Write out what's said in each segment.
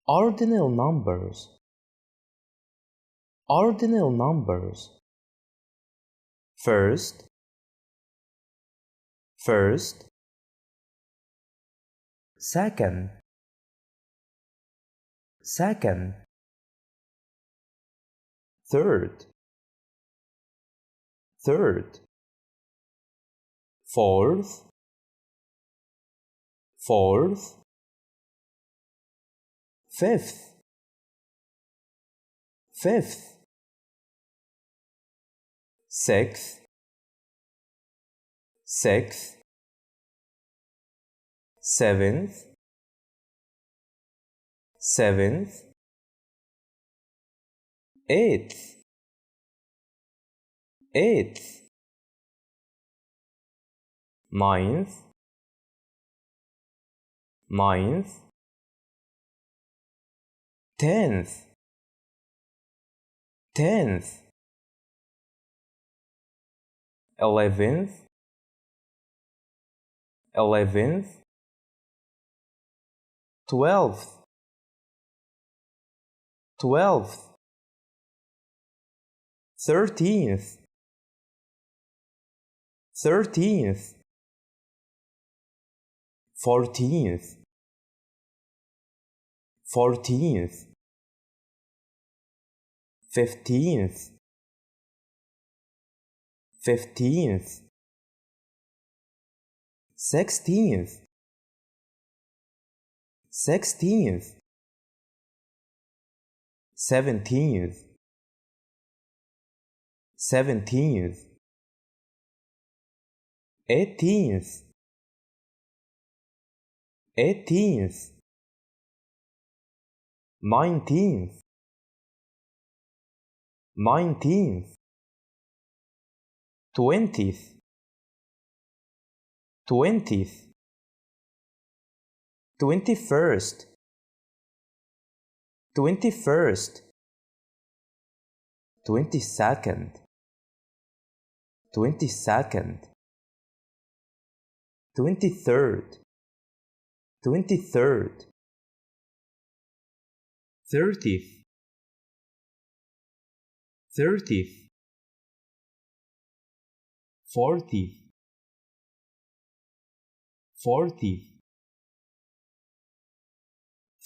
Ordinal numbers. Ordinal numbers. First, first, second, second, third, third, fourth, fourth, fifth, fifth, sixth, sixth, seventh, seventh, eighth, eighth, ninth, ninth, tenth, tenth, 11th, 11th, 12th, 12th, 13th, 13th, 14th, 14th, 15th, 15th, 16th, 16th, 17th, 17th, 18th, 18th, 19th, 19th, 20th, 20th, 21st, 21st, 22nd, 22nd, 23rd, 23rd, 30th, 30th, 40th, 40th,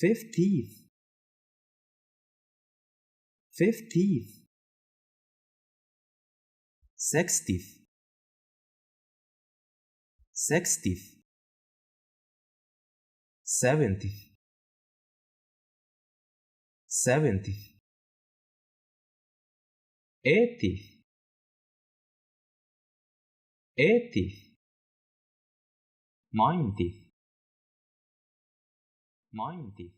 50th, 50th, 60th, 60th, 70th, 70th, 80th, 80th, 90th, 90th.